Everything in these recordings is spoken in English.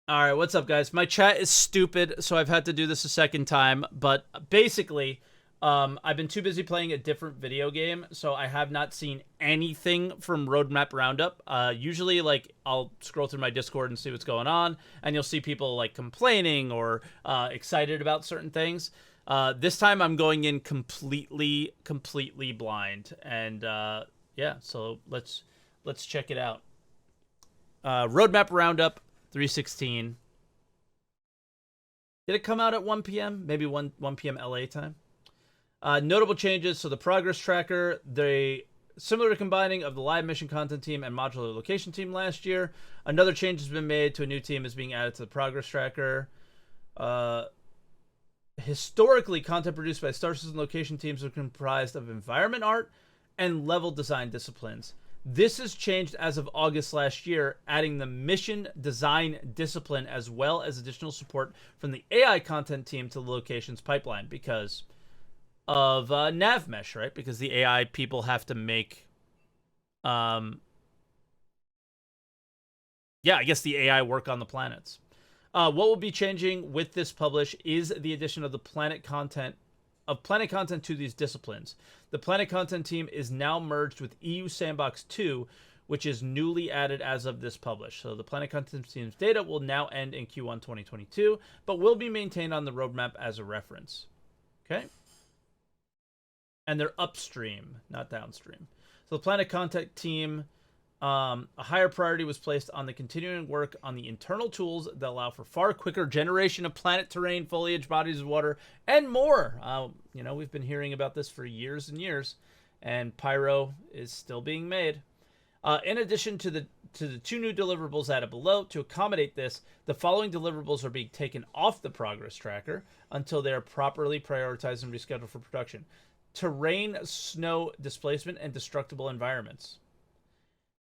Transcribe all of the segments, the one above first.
All right, what's up, guys? My chat is stupid, so I've had to do this a second time. But basically, I've been too busy playing a different video game, so I have not seen anything from Roadmap Roundup. Usually, like, I'll scroll through my Discord and see what's going on, and you'll see people like complaining or excited about certain things. This time, I'm going in completely blind, and yeah. So let's check it out. Roadmap Roundup 316. Did it come out at 1 p.m.? Maybe 1 p.m. LA time. Notable changes. So the progress tracker, they similar to combining of the live mission content team and modular location team last year. Another change has been made to a new team is being added to the progress tracker. Historically, content produced by Star Citizen location teams are comprised of environment art and level design disciplines. This has changed as of August last year, adding the mission design discipline as well as additional support from the AI content team to the locations pipeline because of nav mesh, right? Because the AI people have to make, yeah, I guess the AI work on the planets. What will be changing with this publish is the addition of the planet content to these disciplines. The Planet Content team is now merged with EU Sandbox 2, which is newly added as of this publish. So the Planet Content team's data will now end in Q1 2022, but will be maintained on the roadmap as a reference. Okay? And they're upstream, not downstream. So the Planet Content team, a higher priority was placed on the continuing work on the internal tools that allow for far quicker generation of planet terrain, foliage, bodies of water, and more. We've been hearing about this for years and years, and Pyro is still being made. In addition to the two new deliverables added below, to accommodate this, the following deliverables are being taken off the progress tracker until they are properly prioritized and rescheduled for production. Terrain, snow, displacement, and destructible environments.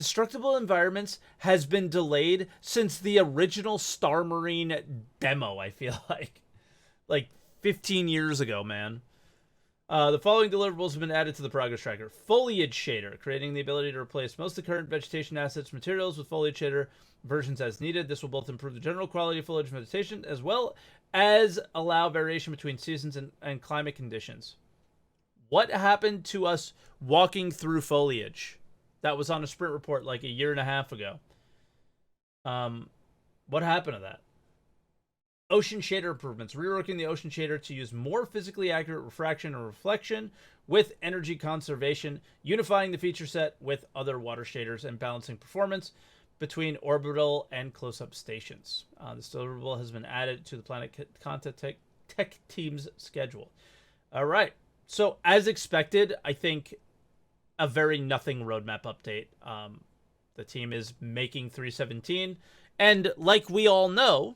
Destructible Environments has been delayed since the original Star Marine demo, I feel like 15 years ago, man. The following deliverables have been added to the progress tracker. Foliage Shader, creating the ability to replace most of the current vegetation assets materials with Foliage Shader versions as needed. This will both improve the general quality of foliage vegetation as well as allow variation between seasons and climate conditions. What happened to us walking through foliage? That was on a sprint report like a year and a half ago. What happened to that? Ocean shader improvements. Reworking the ocean shader to use more physically accurate refraction and reflection with energy conservation, unifying the feature set with other water shaders and balancing performance between orbital and close-up stations. This deliverable has been added to the Planet Content Tech team's schedule. All right. So as expected, I think a very nothing roadmap update. The team is making 317, and like we all know,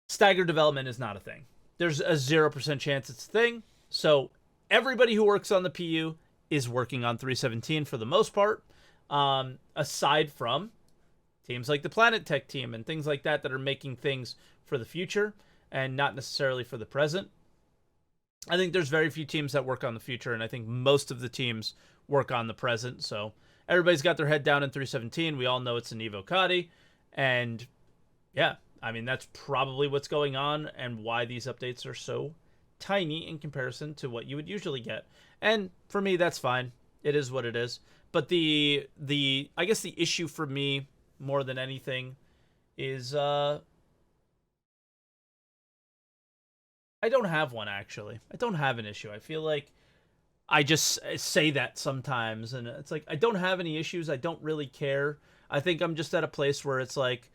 staggered development is not a thing. There's a 0% chance it's a thing. So everybody who works on the PU is working on 317 for the most part, aside from teams like the Planet Tech team and things like that are making things for the future and not necessarily for the present. I think there's very few teams that work on the future, and I think most of the teams work on the present. So everybody's got their head down in 317. We all know it's an Evo Cadi. And yeah, I mean, that's probably what's going on and why these updates are so tiny in comparison to what you would usually get. And for me, that's fine. It is what it is. But the I guess the issue for me more than anything is I don't have one, actually. I don't have an issue. I feel like I just say that sometimes, and it's like, I don't have any issues. I don't really care. I think I'm just at a place where it's like,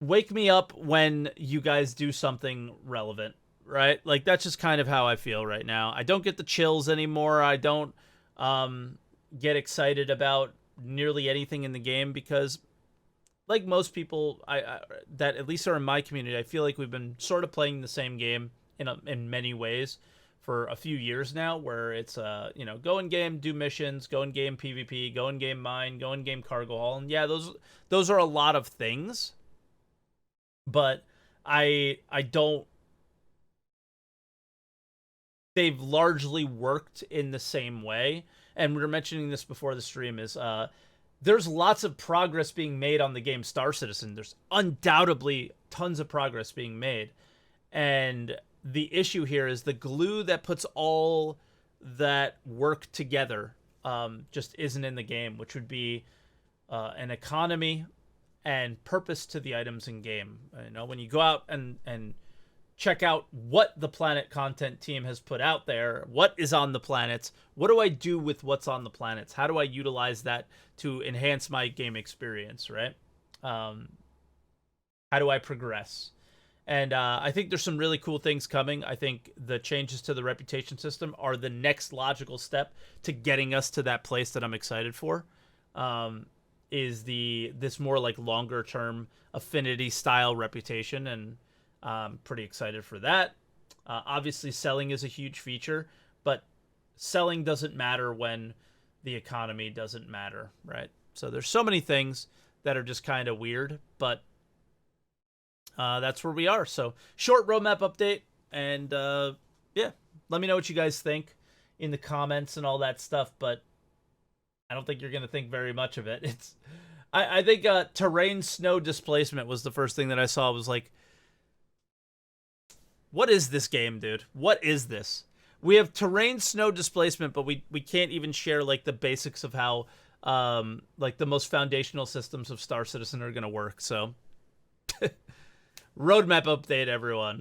wake me up when you guys do something relevant, right? Like, that's just kind of how I feel right now. I don't get the chills anymore. I don't get excited about nearly anything in the game because like most people that at least are in my community, I feel like we've been sort of playing the same game in many ways for a few years now, where it's go in game, do missions, go in game PvP, go in game mine, go in game cargo haul, and yeah, those are a lot of things, but I don't. They've largely worked in the same way, and we were mentioning this before the stream. Is there's lots of progress being made on the game Star Citizen. There's undoubtedly tons of progress being made. And the issue here is the glue that puts all that work together just isn't in the game, which would be an economy and purpose to the items in game. You know, when you go out and check out what the planet content team has put out there, what is on the planets, what do I do with what's on the planets? How do I utilize that to enhance my game experience, right? How do I progress? And I think there's some really cool things coming. I think the changes to the reputation system are the next logical step to getting us to that place that I'm excited for. Is this more like longer term affinity style reputation, and I'm pretty excited for that. Obviously, selling is a huge feature, but selling doesn't matter when the economy doesn't matter, right? So there's so many things that are just kind of weird, but that's where we are. So short roadmap update, and yeah, let me know what you guys think in the comments and all that stuff, but I don't think you're going to think very much of it. I think terrain snow displacement was the first thing that I saw. Was like, what is this game, dude? What is this? We have terrain snow displacement, but we can't even share like the basics of how like the most foundational systems of Star Citizen are going to work. So roadmap update, everyone.